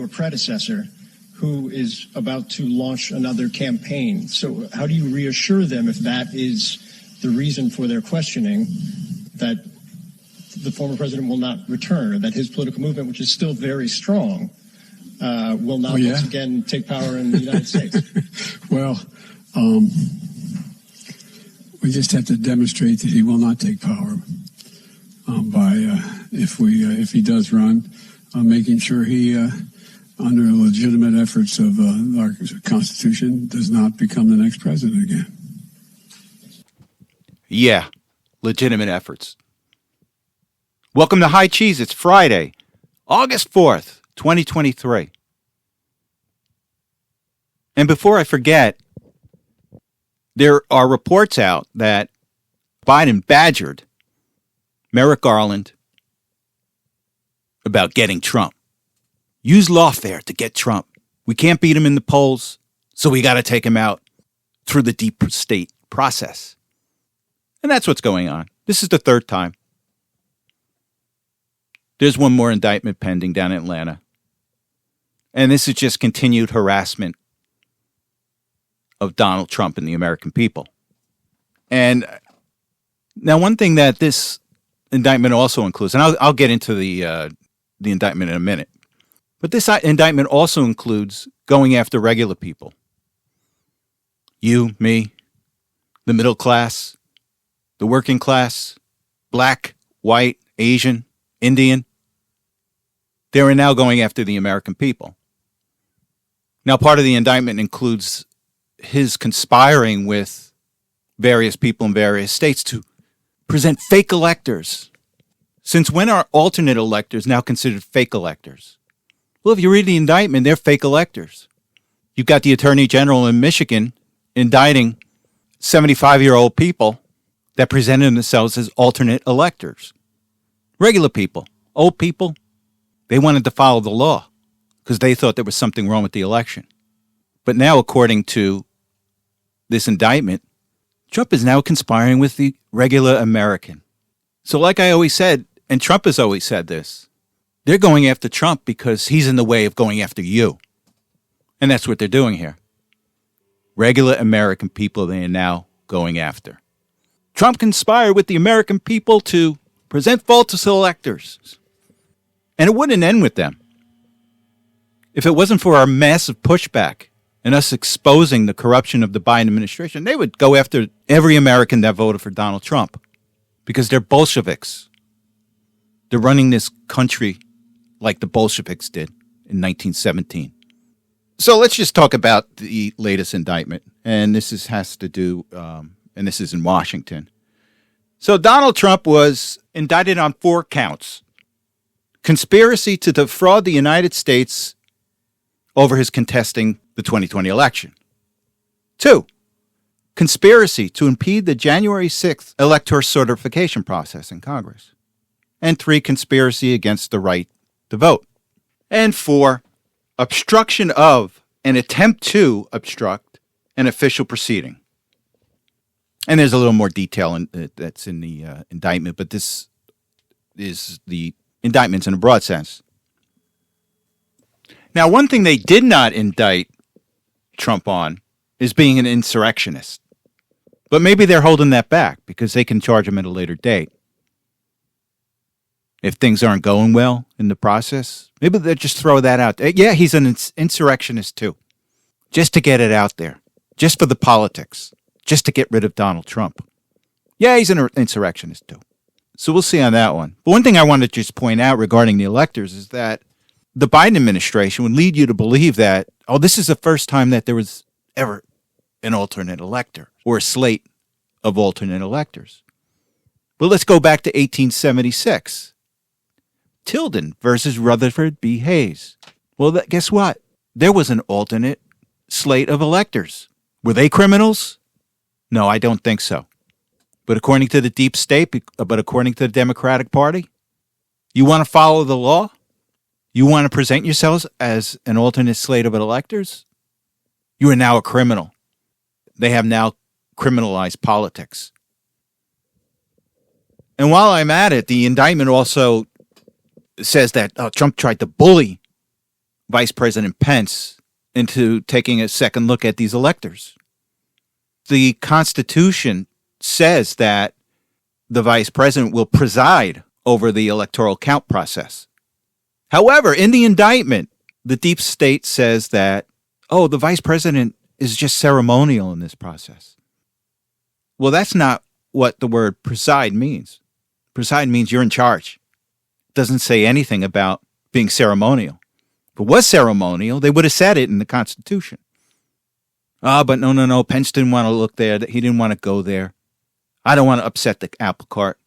your predecessor, who is about to launch another campaign. So how do you reassure them, if that is the reason for their questioning, that the former president will not return, or that his political movement, which is still very strong, will not once again take power in the United States? Well, we just have to demonstrate that he will not take power by if he does run, making sure he, under legitimate efforts of our Constitution, does not become the next president again. Yeah, legitimate efforts. Welcome to High Cheese. It's Friday, August 4th, 2023. And before I forget, there are reports out that Biden badgered Merrick Garland about getting Trump. Use lawfare to get Trump. We can't beat him in the polls, so we got to take him out through the deep state process. And that's what's going on. This is the third time. There's one more indictment pending down in Atlanta. And this is just continued harassment of Donald Trump and the American people. And now one thing that this indictment also includes, and I'll get into the indictment in a minute, but this indictment also includes going after regular people. You, me, the middle class, the working class, black, white, Asian, Indian. They are now going after the American people. Now, part of the indictment includes his conspiring with various people in various states to present fake electors. Since when are alternate electors now considered fake electors? Well, if you read the indictment, they're fake electors. You've got the Attorney General in Michigan indicting 75-year-old people that presented themselves as alternate electors. Regular people, old people, they wanted to follow the law because they thought there was something wrong with the election. But now, according to this indictment, Trump is now conspiring with the regular American. So like I always said, and Trump has always said this, they're going after Trump because he's in the way of going after you. And that's what they're doing here. Regular American people they are now going after. Trump conspired with the American people to present false electors. And it wouldn't end with them. If it wasn't for our massive pushback and us exposing the corruption of the Biden administration, they would go after every American that voted for Donald Trump because they're Bolsheviks. They're running this country like the Bolsheviks did in 1917. So let's just talk about the latest indictment. And this has to do, and this is in Washington. So Donald Trump was indicted on 4 counts. Conspiracy to defraud the United States over his contesting the 2020 election. 2, conspiracy to impede the January 6th electoral certification process in Congress. And 3, conspiracy against the right to vote. And 4, obstruction of an attempt to obstruct an official proceeding. And there's a little more detail that's in the indictment, but this is the indictments in a broad sense. Now, one thing they did not indict Trump on is being an insurrectionist. But maybe they're holding that back because they can charge him at a later date. If things aren't going well in the process, maybe they'll just throw that out. Yeah, he's an insurrectionist too. Just to get it out there. Just for the politics. Just to get rid of Donald Trump. Yeah, he's an insurrectionist too. So we'll see on that one. But one thing I want to just point out regarding the electors is that the Biden administration would lead you to believe that, oh, this is the first time that there was ever an alternate elector or a slate of alternate electors. But let's go back to 1876. Tilden versus Rutherford B. Hayes. Well, guess what? There was an alternate slate of electors. Were they criminals? No, I don't think so. But according to the deep state, but according to the Democratic Party, you want to follow the law? You want to present yourselves as an alternate slate of electors? You are now a criminal. They have now criminalized politics. And while I'm at it, the indictment also says that Trump tried to bully Vice President Pence into taking a second look at these electors. The Constitution says that the Vice President will preside over the electoral count process. However, in the indictment, the deep state says that, the Vice President is just ceremonial in this process. Well, that's not what the word preside means. Preside means you're in charge. It doesn't say anything about being ceremonial. If it was ceremonial, they would have said it in the Constitution. But no. Pence didn't want to look there. He didn't want to go there. I don't want to upset the apple cart,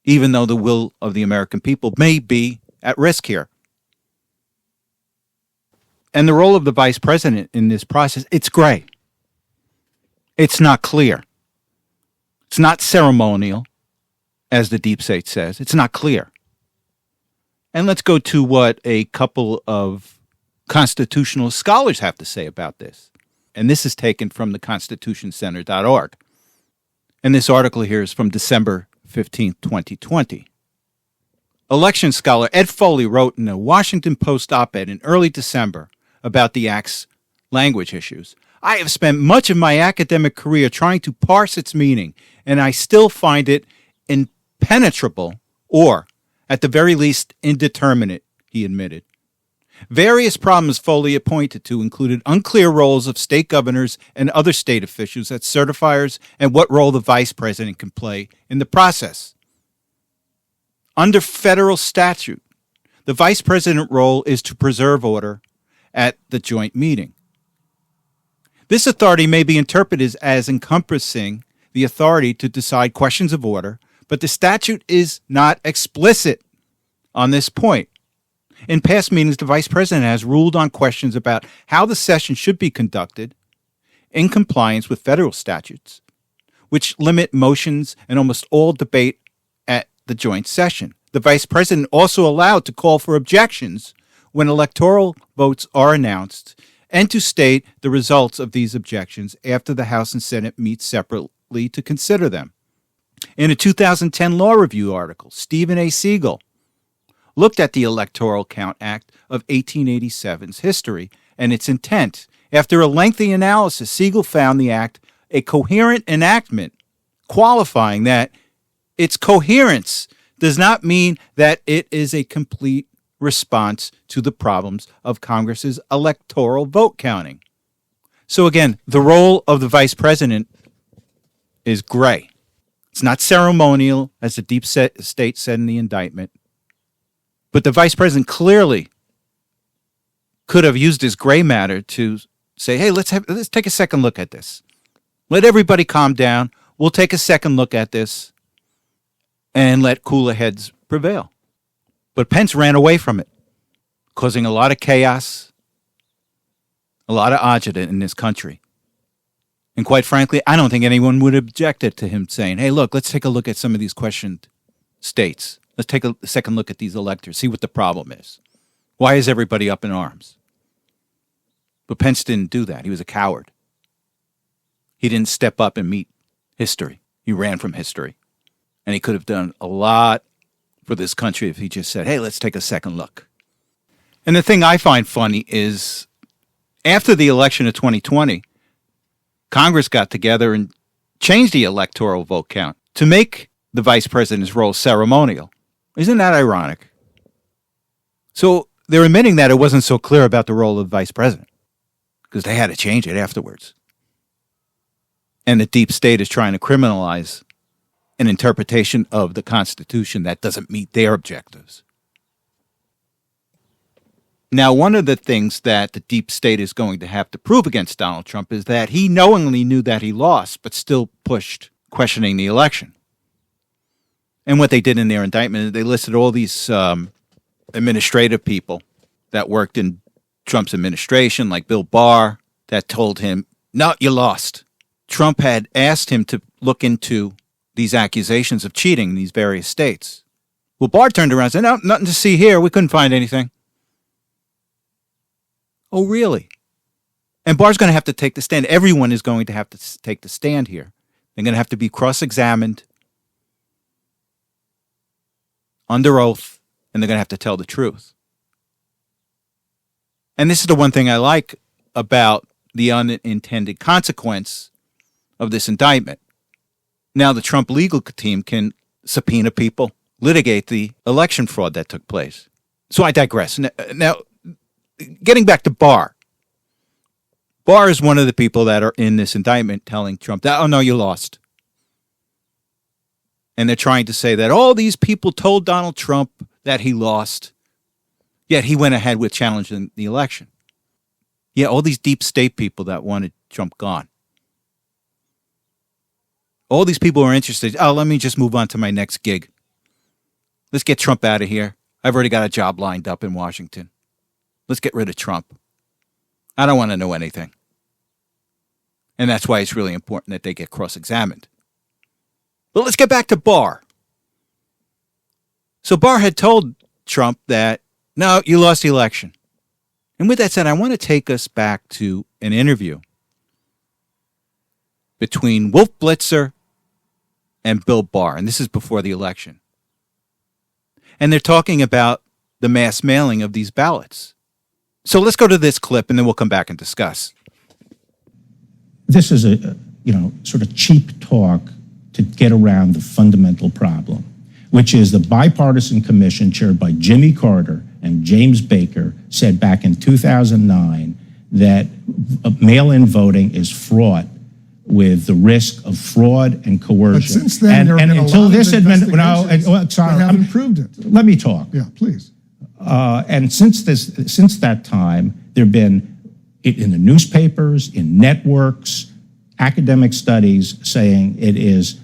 even though the will of the American people may be at risk here. And the role of the vice president in this process, it's gray. It's not clear. It's not ceremonial, as the deep state says. It's not clear. And let's go to what a couple of constitutional scholars have to say about this. And this is taken from the constitutioncenter.org. And this article here is from December 15th, 2020. Election scholar Ed Foley wrote in a Washington Post op-ed in early December about the Act's language issues. I have spent much of my academic career trying to parse its meaning, and I still find it impenetrable or, at the very least, indeterminate, he admitted. Various problems Foley pointed to included unclear roles of state governors and other state officials as certifiers and what role the vice president can play in the process. Under federal statute, the vice president role is to preserve order at the joint meeting. This authority may be interpreted as encompassing the authority to decide questions of order, but the statute is not explicit on this point. In past meetings, the vice president has ruled on questions about how the session should be conducted in compliance with federal statutes, which limit motions and almost all debate at the joint session. The vice president also allowed to call for objections when electoral votes are announced and to state the results of these objections after the House and Senate meet separately to consider them. In a 2010 Law Review article, Stephen A. Siegel looked at the Electoral Count Act of 1887's history and its intent. After a lengthy analysis, Siegel found the act a coherent enactment, qualifying that its coherence does not mean that it is a complete response to the problems of Congress's electoral vote counting. So again, the role of the vice president is gray. It's not ceremonial, as the deep state said in the indictment. But the vice president clearly could have used his gray matter to say, hey, let's take a second look at this. Let everybody calm down. We'll take a second look at this and let cooler heads prevail. But Pence ran away from it, causing a lot of chaos, a lot of agita in this country. And quite frankly, I don't think anyone would have objected to him saying, hey, look, let's take a look at some of these questioned states. Let's take a second look at these electors, see what the problem is. Why is everybody up in arms? But Pence didn't do that. He was a coward. He didn't step up and meet history. He ran from history. And he could have done a lot for this country if he just said, hey, let's take a second look. And the thing I find funny is after the election of 2020, Congress got together and changed the electoral vote count to make the vice president's role ceremonial. Isn't that ironic? So they're admitting that it wasn't so clear about the role of the vice president because they had to change it afterwards. And the deep state is trying to criminalize an interpretation of the Constitution that doesn't meet their objectives. Now, one of the things that the deep state is going to have to prove against Donald Trump is that he knowingly knew that he lost, but still pushed questioning the election. And what they did in their indictment, they listed all these administrative people that worked in Trump's administration, like Bill Barr, that told him, no, you lost. Trump had asked him to look into these accusations of cheating in these various states. Well, Barr turned around and said, no, nothing to see here. We couldn't find anything. Oh, really? And Barr's going to have to take the stand. Everyone is going to have to take the stand here. They're going to have to be cross-examined under oath, and they're going to have to tell the truth. And this is the one thing I like about the unintended consequence of this indictment. Now the Trump legal team can subpoena people, litigate the election fraud that took place. So I digress. Now, getting back to Barr. Barr is one of the people that are in this indictment telling Trump that, oh, no, you lost. And they're trying to say that all these people told Donald Trump that he lost, yet he went ahead with challenging the election. Yeah, all these deep state people that wanted Trump gone. All these people are interested. Oh, let me just move on to my next gig. Let's get Trump out of here. I've already got a job lined up in Washington. Let's get rid of Trump. I don't want to know anything. And that's why it's really important that they get cross-examined. But let's get back to Barr. So Barr had told Trump that, no, you lost the election. And with that said, I want to take us back to an interview between Wolf Blitzer and Bill Barr. And this is before the election. And they're talking about the mass mailing of these ballots. So let's go to this clip and then we'll come back and discuss. This is a, sort of cheap talk to get around the fundamental problem, which is the bipartisan commission chaired by Jimmy Carter and James Baker said back in 2009 that mail-in voting is fraught with the risk of fraud and coercion. But since then, there have been until a lot this of investigations sorry, that haven't proved it. Let me talk. Yeah, please. And since that time, there have been in the newspapers, in networks, academic studies saying it is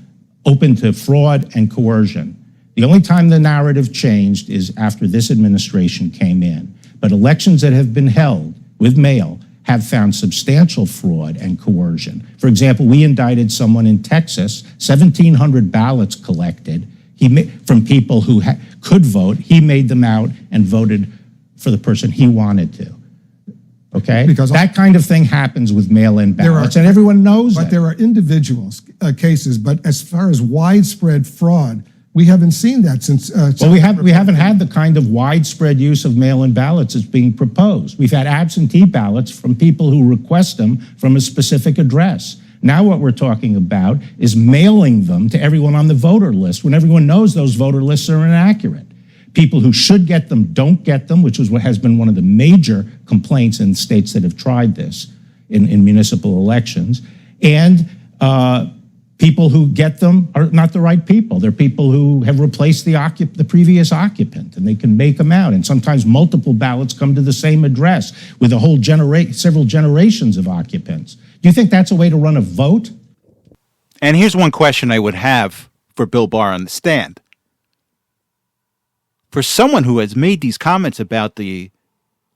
open to fraud and coercion. The only time the narrative changed is after this administration came in. But elections that have been held with mail have found substantial fraud and coercion. For example, we indicted someone in Texas, 1,700 ballots collected. From people who could vote, he made them out and voted for the person he wanted to. Okay? Because that kind of thing happens with mail-in ballots, and everyone knows But it. there are individual cases, but as far as widespread fraud, we haven't seen that since... Well, we haven't had the kind of widespread use of mail-in ballots that's being proposed. We've had absentee ballots from people who request them from a specific address. Now what we're talking about is mailing them to everyone on the voter list when everyone knows those voter lists are inaccurate. People who should get them don't get them, which was what has been one of the major complaints in states that have tried this in municipal elections. And people who get them are not the right people. They're people who have replaced the previous occupant, and they can make them out. And sometimes multiple ballots come to the same address with a whole several generations of occupants. Do you think that's a way to run a vote? And here's one question I would have for Bill Barr on the stand. For someone who has made these comments about the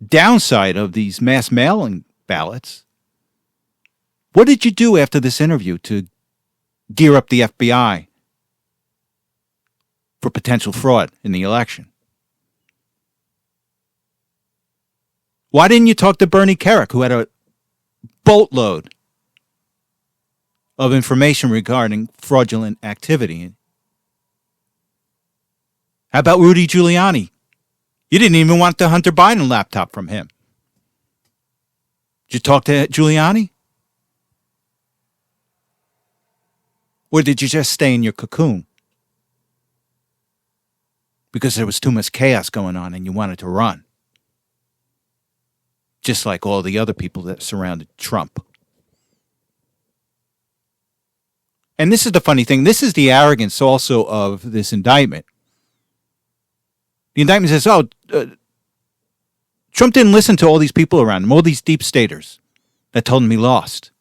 downside of these mass mailing ballots, what did you do after this interview to gear up the FBI for potential fraud in the election? Why didn't you talk to Bernie Kerik, who had a boatload of information regarding fraudulent activity? How about Rudy Giuliani? You didn't even want the Hunter Biden laptop from him. Did you talk to Giuliani? Or did you just stay in your cocoon? Because there was too much chaos going on and you wanted to run. Just like all the other people that surrounded Trump. And this is the funny thing. This is the arrogance also of this indictment. The indictment says, Trump didn't listen to all these people around him, all these deep staters that told him he lost.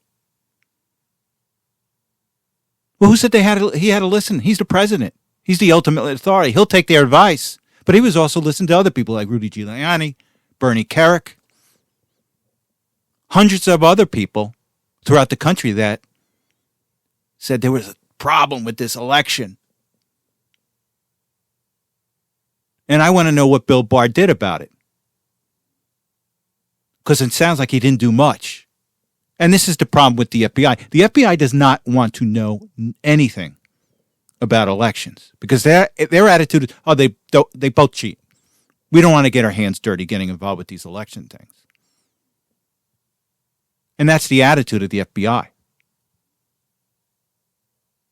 Well, who said he had to listen? He's the president. He's the ultimate authority. He'll take their advice. But he was also listening to other people like Rudy Giuliani, Bernie Kerik, hundreds of other people throughout the country that said there was a problem with this election. And I want to know what Bill Barr did about it. Because it sounds like he didn't do much. And this is the problem with the FBI. The FBI does not want to know anything about elections. Because their attitude is, they both cheat. We don't want to get our hands dirty getting involved with these election things. And that's the attitude of the FBI.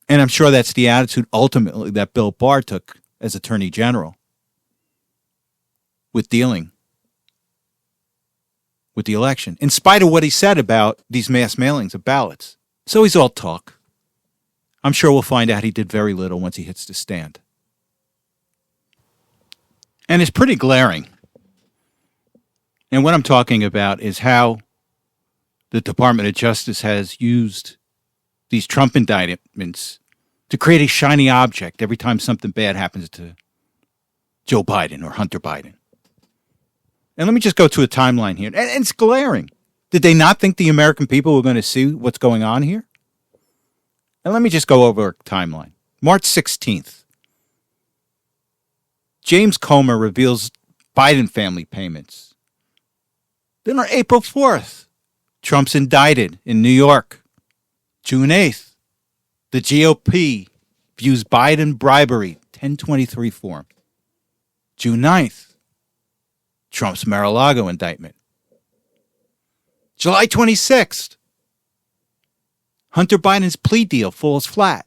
And I'm sure that's the attitude ultimately that Bill Barr took as Attorney General with dealing with the election, in spite of what he said about these mass mailings of ballots. So he's all talk. I'm sure we'll find out he did very little once he hits the stand. And it's pretty glaring. And what I'm talking about is how the Department of Justice has used these Trump indictments to create a shiny object every time something bad happens to Joe Biden or Hunter Biden. And let me just go to a timeline here. And it's glaring. Did they not think the American people were going to see what's going on here? And let me just go over a timeline. March 16th. James Comer reveals Biden family payments. Then on April 4th, Trump's indicted in New York. June 8th, the GOP views Biden bribery 1023 form. June 9th, Trump's Mar-a-Lago indictment. July 26th, Hunter Biden's plea deal falls flat.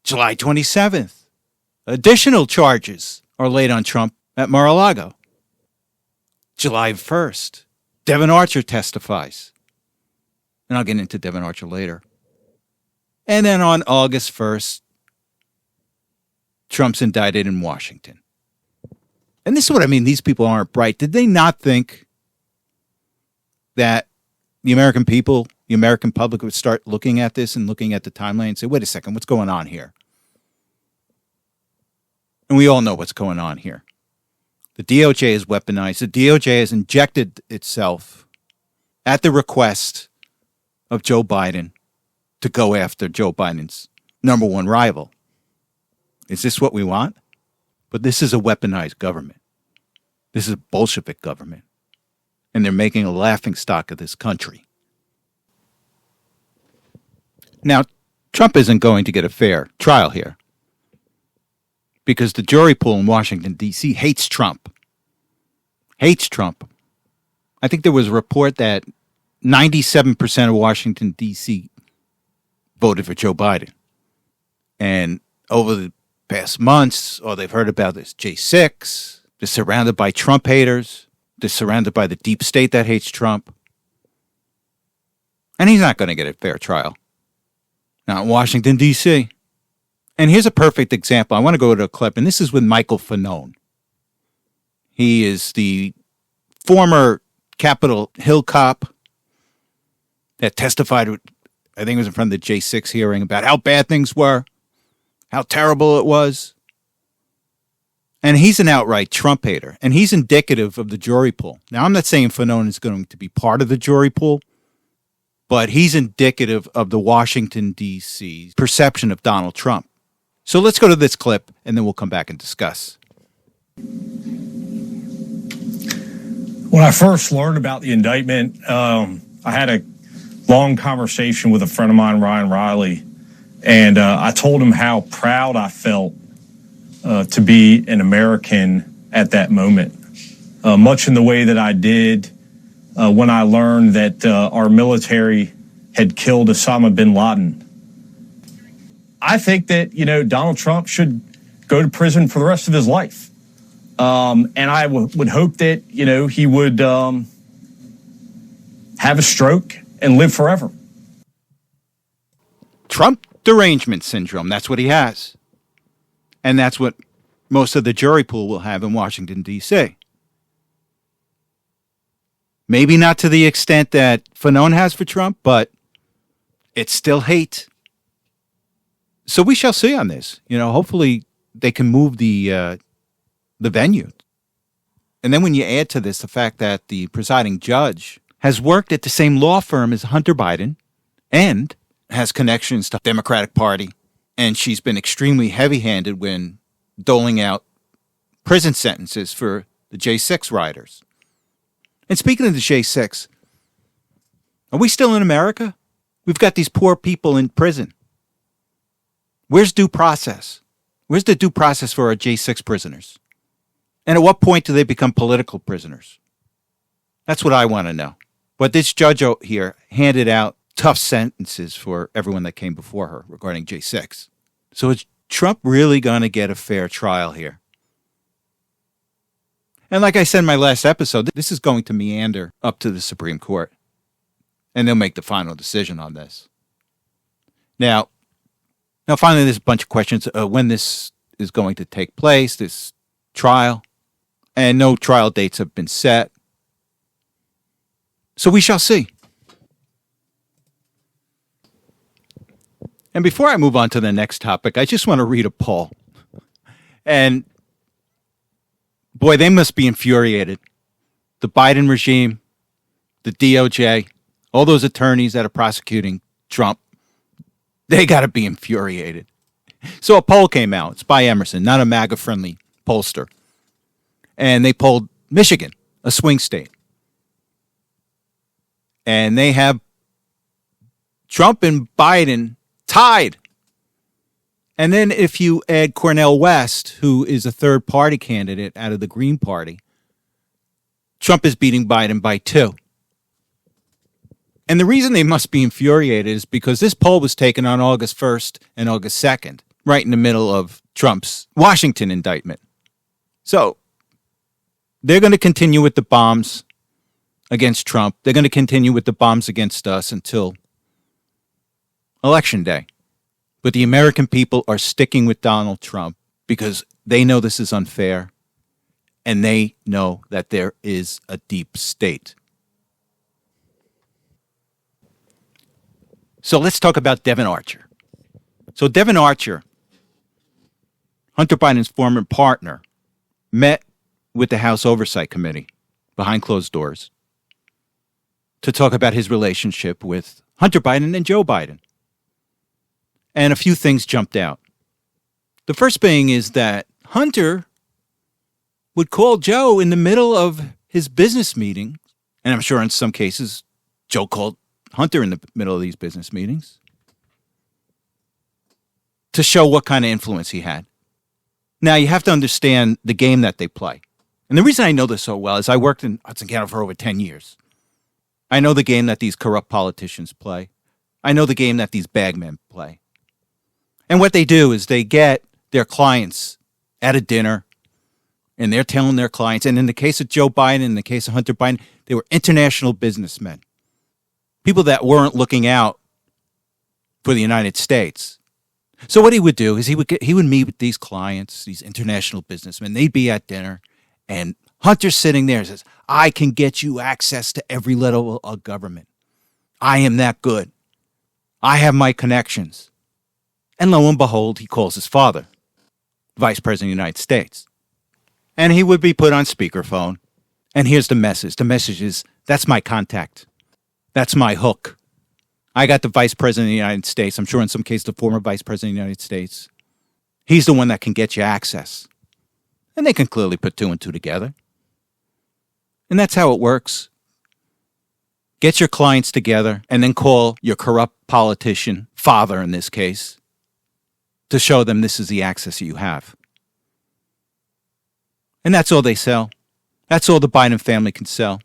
July 27th, additional charges are laid on Trump at Mar-a-Lago. July 1st, Devon Archer testifies. And I'll get into Devon Archer later. And then on August 1st, Trump's indicted in Washington. And this is what I mean. These people aren't bright. Did they not think that the American people, the American public would start looking at this and looking at the timeline and say, wait a second, what's going on here? And we all know what's going on here. The DOJ is weaponized. The DOJ has injected itself at the request of Joe Biden to go after Joe Biden's number one rival. Is this what we want? But this is a weaponized government. This is a Bolshevik government. And they're making a laughingstock of this country. Now, Trump isn't going to get a fair trial here because the jury pool in Washington, D.C. hates Trump. Hates Trump. I think there was a report that 97% of Washington, D.C. voted for Joe Biden. And over the past months, they've heard about this J6. They're surrounded by Trump haters. They're surrounded by the deep state that hates Trump. And he's not going to get a fair trial. Not in Washington, D.C. And here's a perfect example. I want to go to a clip, and this is with Michael Fanone. He is the former Capitol Hill cop that testified, I think it was in front of the J6 hearing, about how bad things were, how terrible it was. And he's an outright Trump hater, and he's indicative of the jury pool. Now, I'm not saying Fanone is going to be part of the jury pool, but he's indicative of the Washington, D.C. perception of Donald Trump. So let's go to this clip, and then we'll come back and discuss. When I first learned about the indictment, I had a long conversation with a friend of mine, Ryan Riley, and I told him how proud I felt to be an American at that moment, much in the way that I did when I learned that our military had killed Osama bin Laden. I think that, Donald Trump should go to prison for the rest of his life. And I would hope that, he would have a stroke and live forever. Trump derangement syndrome, that's what he has. And that's what most of the jury pool will have in Washington, D.C. Maybe not to the extent that Fanone has for Trump, but it's still hate. So we shall see on this. Hopefully they can move the venue. And then when you add to this the fact that the presiding judge has worked at the same law firm as Hunter Biden and has connections to the Democratic Party, and she's been extremely heavy-handed when doling out prison sentences for the J6 rioters. And speaking of the J6, are we still in America? We've got these poor people in prison. Where's due process? Where's the due process for our J6 prisoners? And at what point do they become political prisoners? That's what I want to know. But this judge here handed out tough sentences for everyone that came before her regarding J6. So is Trump really going to get a fair trial here? And like I said in my last episode, this is going to meander up to the Supreme Court. And they'll make the final decision on this. Now finally, there's a bunch of questions when this is going to take place, this trial. And no trial dates have been set. So we shall see. And before I move on to the next topic, I just want to read a poll. And boy, they must be infuriated. The Biden regime, the DOJ, all those attorneys that are prosecuting Trump, they got to be infuriated. So a poll came out. It's by Emerson, not a MAGA-friendly pollster. And they polled Michigan, a swing state. And they have Trump and Biden tied. And then if you add Cornel West, who is a third-party candidate out of the Green Party, Trump is beating Biden by 2. And the reason they must be infuriated is because this poll was taken on August 1st and August 2nd, right in the middle of Trump's Washington indictment. So they're going to continue with the bombs against Trump. They're going to continue with the bombs against us until Election Day. But the American people are sticking with Donald Trump because they know this is unfair and they know that there is a deep state. So let's talk about Devon Archer. So Devon Archer, Hunter Biden's former partner, met with the House Oversight Committee behind closed doors to talk about his relationship with Hunter Biden and Joe Biden. And a few things jumped out. The first being is that Hunter would call Joe in the middle of his business meeting, and I'm sure in some cases Joe called Hunter in the middle of these business meetings, to show what kind of influence he had. Now, you have to understand the game that they play. And the reason I know this so well is I worked in Hudson County for over 10 years. I know the game that these corrupt politicians play. I know the game that these bagmen play. And what they do is they get their clients at a dinner, and they're telling their clients, and in the case of Joe Biden, in the case of Hunter Biden, they were international businessmen. People that weren't looking out for the United States. So what he would do is he would meet with these clients, these international businessmen. They'd be at dinner, and Hunter's sitting there and says, I can get you access to every level of government. I am that good. I have my connections. And lo and behold, he calls his father, Vice President of the United States. And he would be put on speakerphone. And here's the message. The message is, that's my contact. That's my hook. I got the Vice President of the United States. I'm sure in some cases the former Vice President of the United States. He's the one that can get you access. And they can clearly put 2 and 2 together. And that's how it works. Get your clients together and then call your corrupt politician, father in this case, to show them this is the access you have. And that's all they sell. That's all the Biden family can sell,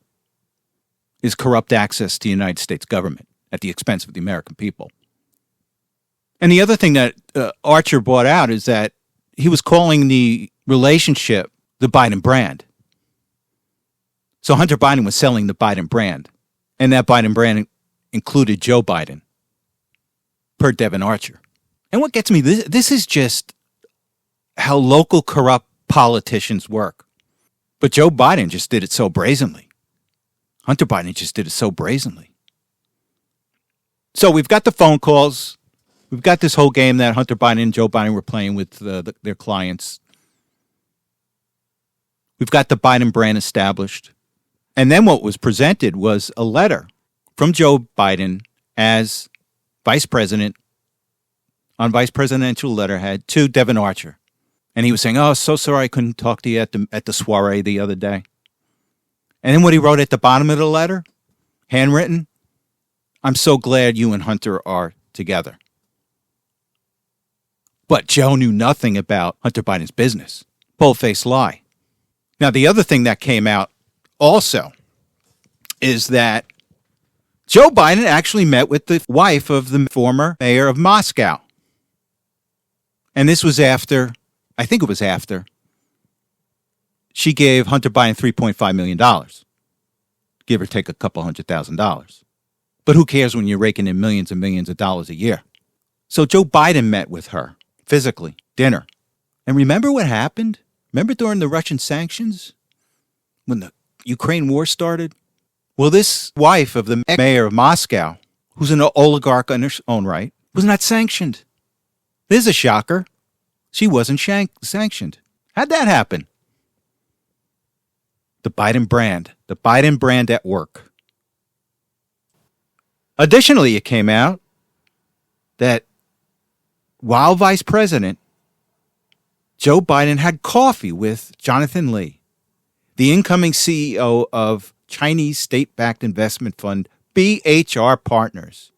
is corrupt access to the United States government at the expense of the American people. And the other thing that Archer brought out is that he was calling the relationship the Biden brand. So Hunter Biden was selling the Biden brand, and that Biden brand included Joe Biden, per Devon Archer. And what gets me, this is just how local corrupt politicians work. But Joe Biden just did it so brazenly. Hunter Biden just did it so brazenly. So we've got the phone calls. We've got this whole game that Hunter Biden and Joe Biden were playing with their clients. We've got the Biden brand established. And then what was presented was a letter from Joe Biden as vice president on vice presidential letterhead to Devon Archer. And he was saying, oh, so sorry I couldn't talk to you at the soiree the other day. And then what he wrote at the bottom of the letter, handwritten, I'm so glad you and Hunter are together. But Joe knew nothing about Hunter Biden's business. Bold-faced lie. Now, the other thing that came out also is that Joe Biden actually met with the wife of the former mayor of Moscow. And this was after, I think it was after, she gave Hunter Biden $3.5 million, give or take a couple $100,000. But who cares when you're raking in millions and millions of dollars a year? So Joe Biden met with her physically, dinner. And remember what happened? Remember during the Russian sanctions when the Ukraine war started? Well, this wife of the mayor of Moscow, who's an oligarch in her own right, was not sanctioned. This is a shocker. She wasn't sanctioned. How'd that happen? The Biden brand at work. Additionally, it came out that while vice president, Joe Biden had coffee with Jonathan Lee, the incoming CEO of Chinese state-backed investment fund BHR Partners,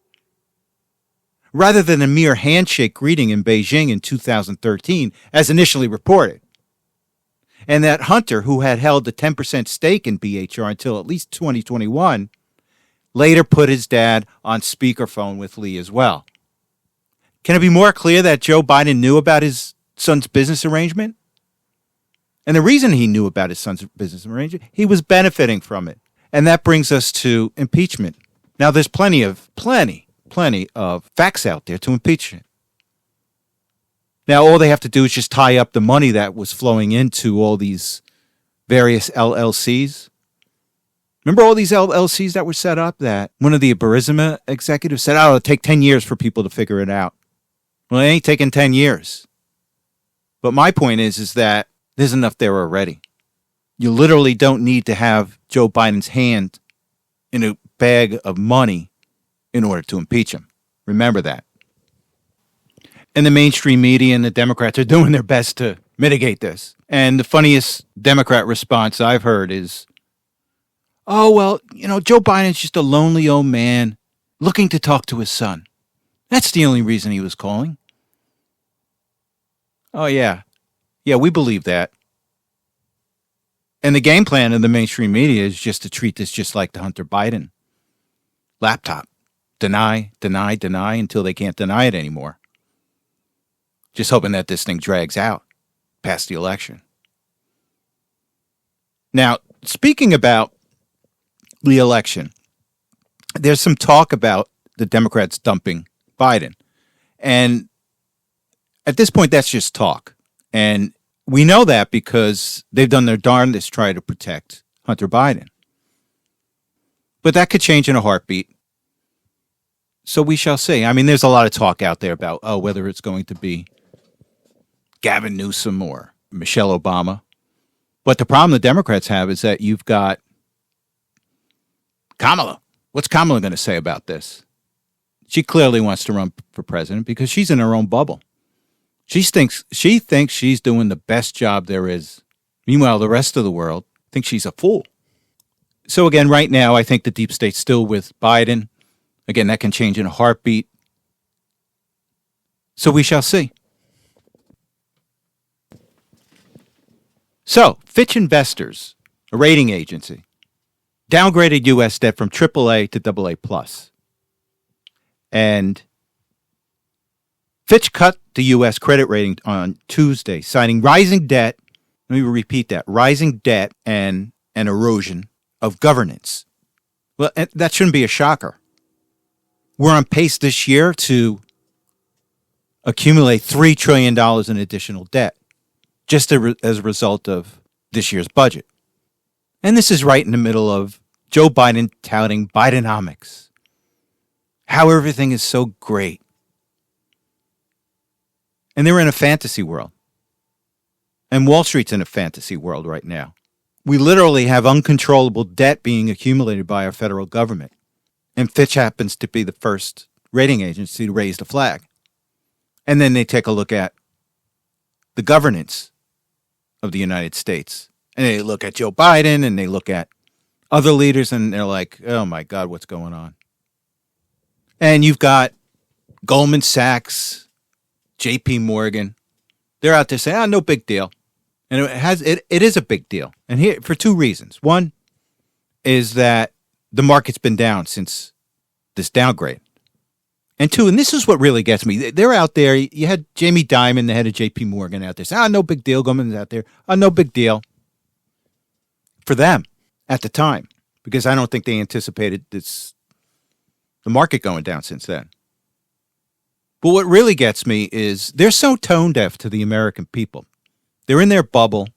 rather than a mere handshake greeting in Beijing in 2013, as initially reported. And that Hunter, who had held a 10% stake in BHR until at least 2021, later put his dad on speakerphone with Lee as well. Can it be more clear that Joe Biden knew about his son's business arrangement? And the reason he knew about his son's business arrangement, he was benefiting from it. And that brings us to impeachment. Now, there's plenty of facts out there to impeach it. Now, all they have to do is just tie up the money that was flowing into all these various LLCs. Remember all these LLCs that were set up that one of the Burisma executives said, oh, it'll take 10 years for people to figure it out. Well, it ain't taking 10 years. But my point is that there's enough there already. You literally don't need to have Joe Biden's hand in a bag of money in order to impeach him. Remember that. And the mainstream media and the Democrats are doing their best to mitigate this. And the funniest Democrat response I've heard is, oh, well, Joe Biden's just a lonely old man looking to talk to his son. That's the only reason he was calling. Oh, yeah. Yeah, we believe that. And the game plan of the mainstream media is just to treat this just like the Hunter Biden laptop. Deny until they can't deny it anymore. Just hoping that this thing drags out past the election. Now, speaking about the election, there's some talk about the Democrats dumping Biden. And at this point, that's just talk. And we know that because they've done their darndest to try to protect Hunter Biden. But that could change in a heartbeat. So we shall see. I mean, there's a lot of talk out there about, whether it's going to be Gavin Newsom or Michelle Obama. But the problem the Democrats have is that you've got Kamala. What's Kamala going to say about this? She clearly wants to run for president because she's in her own bubble. She thinks she's doing the best job there is. Meanwhile, the rest of the world thinks she's a fool. So again, right now, I think the deep state's still with Biden. Again, that can change in a heartbeat. So we shall see. So, Fitch Investors, a rating agency, downgraded U.S. debt from AAA to AA+. And Fitch cut the U.S. credit rating on Tuesday, citing rising debt. Let me repeat that. Rising debt and an erosion of governance. Well, that shouldn't be a shocker. We're on pace this year to accumulate $3 trillion in additional debt, just as a result of this year's budget. And this is right in the middle of Joe Biden touting Bidenomics, how everything is so great. And they're in a fantasy world. And Wall Street's in a fantasy world right now. We literally have uncontrollable debt being accumulated by our federal government. And Fitch happens to be the first rating agency to raise the flag. And then they take a look at the governance of the United States. And they look at Joe Biden and they look at other leaders and they're like, oh my God, what's going on? And you've got Goldman Sachs, JP Morgan. They're out there saying, no big deal. And it is a big deal. And here for two reasons. One is that the market's been down since this downgrade. And two, and this is what really gets me. They're out there. You had Jamie Dimon, the head of J.P. Morgan, out there saying, no big deal. Goldman's out there. No big deal. For them at the time, because I don't think they anticipated the market going down since then. But what really gets me is they're so tone deaf to the American people. They're in their bubble.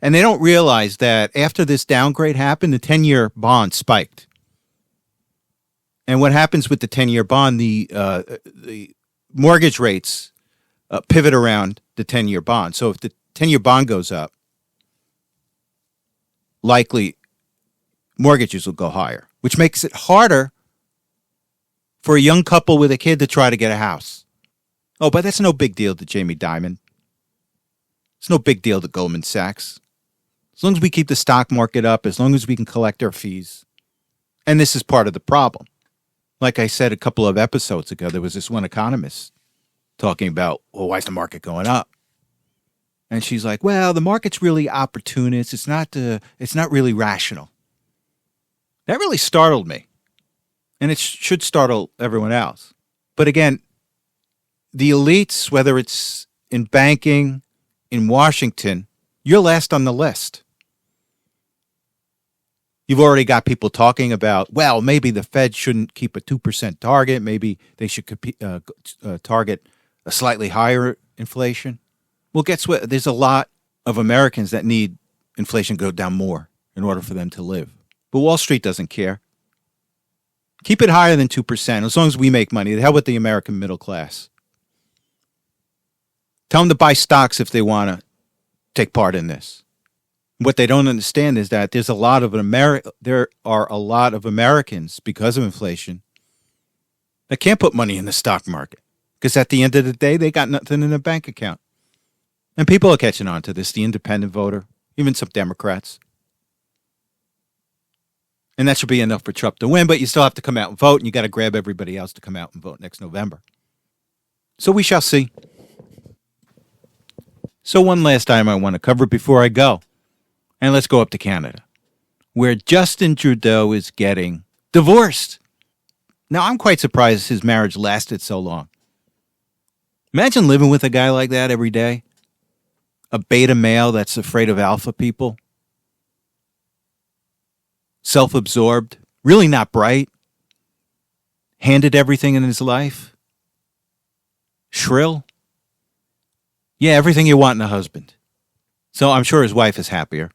And they don't realize that after this downgrade happened, the 10-year bond spiked. And what happens with the 10-year bond, the mortgage rates pivot around the 10-year bond. So if the 10-year bond goes up, likely mortgages will go higher, which makes it harder for a young couple with a kid to try to get a house. Oh, but that's no big deal to Jamie Dimon. It's no big deal to Goldman Sachs. As long as we keep the stock market up, as long as we can collect our fees. And this is part of the problem. Like I said a couple of episodes ago, there was this one economist talking about, well, why is the market going up? And she's like, well, the market's really opportunist. It's not really rational. That really startled me. And it should startle everyone else. But again, the elites, whether it's in banking, in Washington, you're last on the list. You've already got people talking about, well, maybe the Fed shouldn't keep a 2% target. Maybe they should target a slightly higher inflation. Well, guess what? There's a lot of Americans that need inflation to go down more in order for them to live. But Wall Street doesn't care. Keep it higher than 2%, as long as we make money. The hell with the American middle class. Tell them to buy stocks if they want to take part in this. What they don't understand is that there are a lot of Americans, because of inflation, that can't put money in the stock market. Because at the end of the day, they got nothing in their bank account. And people are catching on to this, the independent voter, even some Democrats. And that should be enough for Trump to win, but you still have to come out and vote, and you got to grab everybody else to come out and vote next November. So we shall see. So one last item I want to cover before I go. And let's go up to Canada, where Justin Trudeau is getting divorced. Now, I'm quite surprised his marriage lasted so long. Imagine living with a guy like that every day. A beta male that's afraid of alpha people. Self-absorbed, really not bright. Handed everything in his life. Shrill. Yeah, everything you want in a husband. So I'm sure his wife is happier.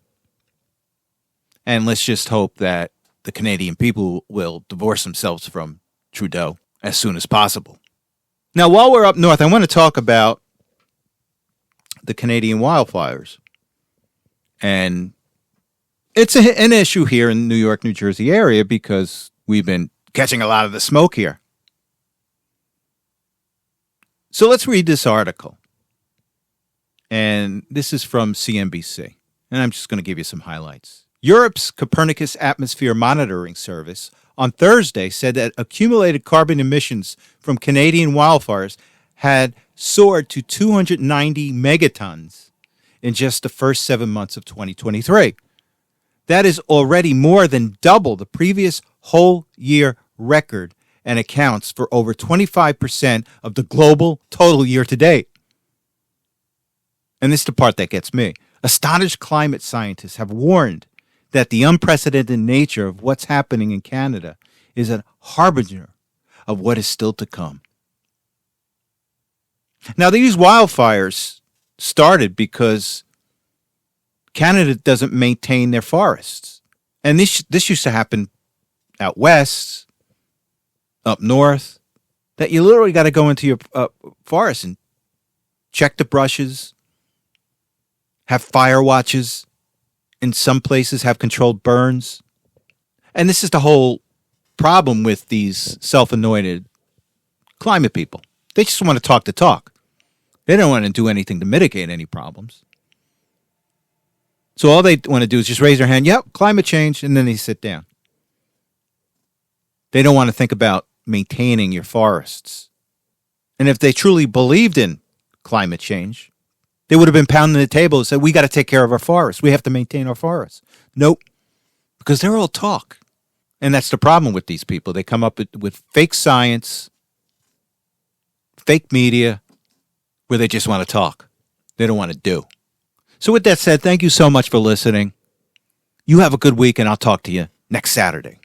And let's just hope that the Canadian people will divorce themselves from Trudeau as soon as possible. Now, while we're up north, I want to talk about the Canadian wildfires. And it's an issue here in New York, New Jersey area because we've been catching a lot of the smoke here. So let's read this article. And this is from CNBC. And I'm just going to give you some highlights. Europe's Copernicus Atmosphere Monitoring Service on Thursday said that accumulated carbon emissions from Canadian wildfires had soared to 290 megatons in just the first 7 months of 2023. That is already more than double the previous whole year record and accounts for over 25% of the global total year to date. And this is the part that gets me. Astonished climate scientists have warned that the unprecedented nature of what's happening in Canada is a harbinger of what is still to come. Now, these wildfires started because Canada doesn't maintain their forests. And this used to happen out west, up north, that you literally got to go into your forest and check the brushes, have fire watches, in some places have controlled burns. And this is the whole problem with these self-anointed climate people. They just want to talk the talk. They don't want to do anything to mitigate any problems. So all they want to do is just raise their hand, yep, climate change, and then they sit down. They don't want to think about maintaining your forests. And if they truly believed in climate change, they would have been pounding the table and said, we got to take care of our forests. We have to maintain our forests. Nope. Because they're all talk. And that's the problem with these people. They come up with fake science, fake media, where they just want to talk. They don't want to do. So with that said, thank you so much for listening. You have a good week, and I'll talk to you next Saturday.